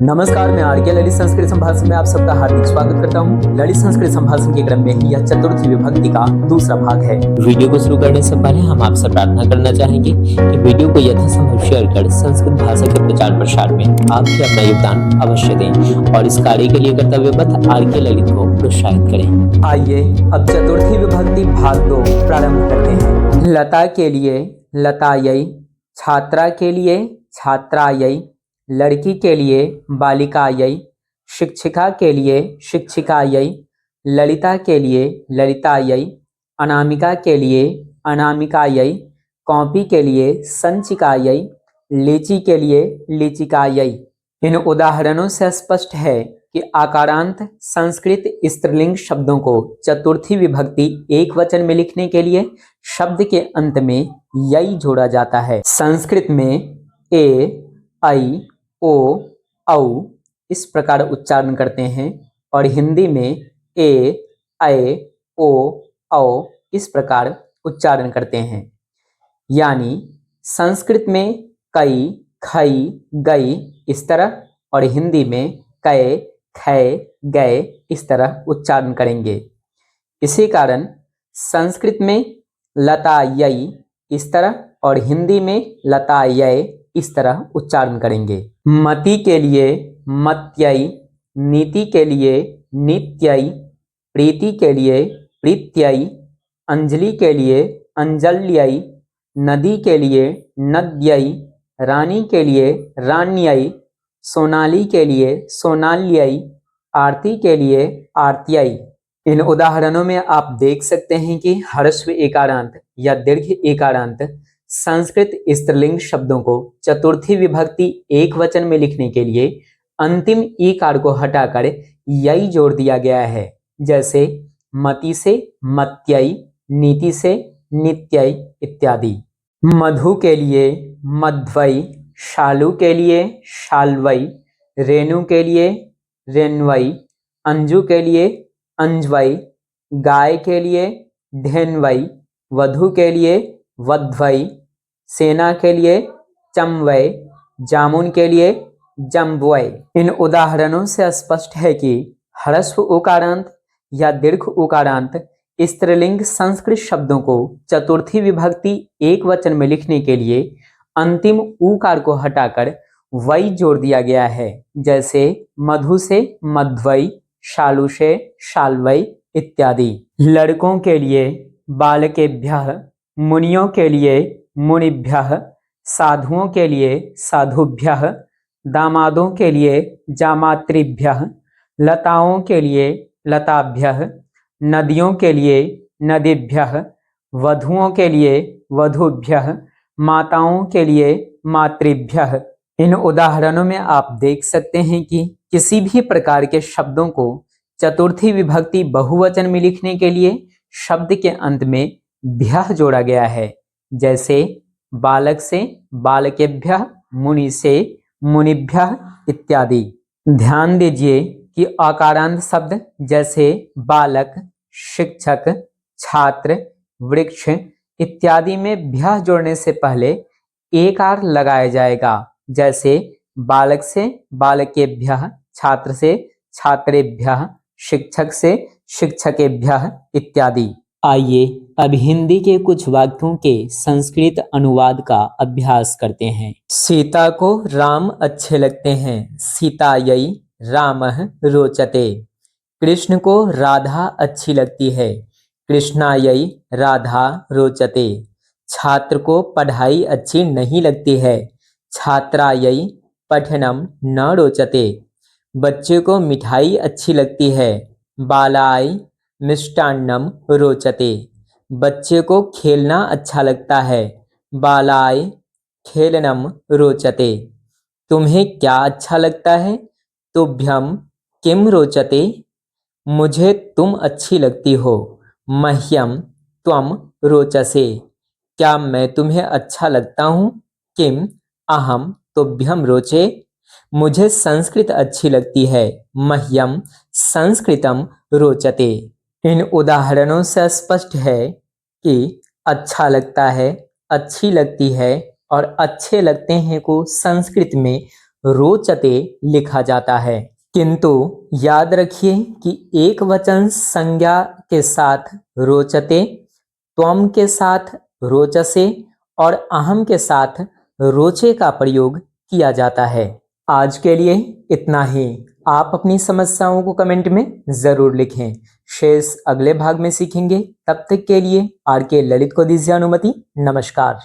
नमस्कार, मैं आर्य ललित संस्कृत संभाषण में आप सबका हार्दिक स्वागत करता हूँ। ललित संस्कृत संभाषण के क्रम में ही यह चतुर्थी विभक्ति का दूसरा भाग है। वीडियो को शुरू करने से पहले हम आपसे प्रार्थना करना चाहेंगे कि वीडियो को यथासंभव शेयर कर संस्कृत भाषा के प्रचार प्रसार में आप भी अपना योगदान अवश्य दें और इस कार्य के लिए कर्तव्यबद्ध आर्य ललित को प्रोत्साहित करें। आइए अब चतुर्थी विभक्ति भाग 2 प्रारंभ करते हैं। लता के लिए लतायै, छात्रा के लिए छात्रायै, लड़की के लिए बालिकायै, शिक्षिका के लिए शिक्षिकायै, ललिता के लिए ललितायै, अनामिका के लिए अनामिकायै, कॉपी के लिए संचिकायै, लीची के लिए लीचिकायै। इन उदाहरणों से स्पष्ट है कि आकारांत संस्कृत स्त्रीलिंग शब्दों को चतुर्थी विभक्ति एक वचन में लिखने के लिए शब्द के अंत में यै जोड़ा जाता है। संस्कृत में ए, ऐ, ओ, औ इस प्रकार उच्चारण करते हैं और हिंदी में ए, ऐ, ओ, औ इस प्रकार उच्चारण करते हैं। यानी संस्कृत में कई, खई, गई इस तरह और हिंदी में कै, खै, गए इस तरह उच्चारण करेंगे। इसी कारण संस्कृत में लतायै इस तरह और हिंदी में लतायै इस तरह उच्चारण करेंगे। मति के लिए मत्यै, नीति के लिए नित्यै, प्रीति के लिए प्रीत्यै, अंजलि के लिए अंजल्यै, नदी के लिए नद्यै, रानी के लिए रान्यै, सोनाली के लिए सोनाल्यै, आरती के लिए आरत्यै। इन उदाहरणों में आप देख सकते हैं कि ह्रस्व एकारांत या दीर्घ एकारांत संस्कृत स्त्रीलिंग शब्दों को चतुर्थी विभक्ति एक वचन में लिखने के लिए अंतिम ईकार को हटाकर यै जोड़ दिया गया है। जैसे मति से मत्यै, नीति से नित्यै इत्यादि। मधु के लिए मध्वै, शालू के लिए शाल्वै, रेणु के लिए रेण्वै, अंजू के लिए अंजवै, गाय के लिए धेन्वै, वधु के लिए वध्वै, सेना के लिए चमवै, जामुन के लिए जम्बवै। इन उदाहरणों से स्पष्ट है कि ह्रस्व उकारांत या दीर्घ उकारांत स्त्रीलिंग संस्कृत शब्दों को चतुर्थी विभक्ति एक वचन में लिखने के लिए अंतिम उकार को हटाकर वै जोड़ दिया गया है। जैसे मधु से मध्वै, शालू से शाल्वै इत्यादि। लड़कों के लिए बालकेभ्यः, मुनियों के लिए मुनिभ्यः, साधुओं के लिए साधुभ्यः, दामादों के लिए जामातृभ्यः, लताओं के लिए लताभ्यः, नदियों के लिए नदीभ्यः, वधुओं के लिए वधुभ्यः, माताओं के लिए मातृभ्यः। इन उदाहरणों में आप देख सकते हैं कि किसी भी प्रकार के शब्दों को चतुर्थी विभक्ति बहुवचन में लिखने के लिए शब्द के अंत में भ्यः जोड़ा गया है। जैसे बालक से बालकेभ्यः, मुनि से मुनिभ्यः इत्यादि। ध्यान दीजिए कि आकारांत शब्द जैसे बालक, शिक्षक, छात्र, वृक्ष इत्यादि में भ्यः जोड़ने से पहले एकार लगाया जाएगा। जैसे बालक से बालकेभ्यः, छात्र से छात्रेभ्यः, शिक्षक से शिक्षकेभ्यः इत्यादि। आइए अब हिंदी के कुछ वाक्यों के संस्कृत अनुवाद का अभ्यास करते हैं। सीता को राम अच्छे लगते हैं, सीतायै रामः रोचते। कृष्ण को राधा अच्छी लगती है, कृष्णायै राधा रोचते। छात्र को पढ़ाई अच्छी नहीं लगती है, छात्रायै पठनम न रोचते। बच्चे को मिठाई अच्छी लगती है, बालाय मिष्टान्नम रोचते। बच्चे को खेलना अच्छा लगता है, बालाय खेलनम रोचते। तुम्हें क्या अच्छा लगता है, तुभ्यम किम रोचते। मुझे तुम अच्छी लगती हो, मह्यम त्वम रोचसे। क्या मैं तुम्हें अच्छा लगता हूँ, किम अहम तुभ्यम रोचे। मुझे संस्कृत अच्छी लगती है, मह्यम संस्कृतम रोचते। इन उदाहरणों से स्पष्ट है कि अच्छा लगता है, अच्छी लगती है और अच्छे लगते हैं को संस्कृत में रोचते लिखा जाता है। किंतु याद रखिए कि एक वचन संज्ञा के साथ रोचते, त्वम के साथ रोचसे और अहम के साथ रोचे का प्रयोग किया जाता है। आज के लिए इतना ही। आप अपनी समस्याओं को कमेंट में जरूर लिखें। शेष अगले भाग में सीखेंगे। तब तक के लिए आर के ललित को दीजिए अनुमति। नमस्कार।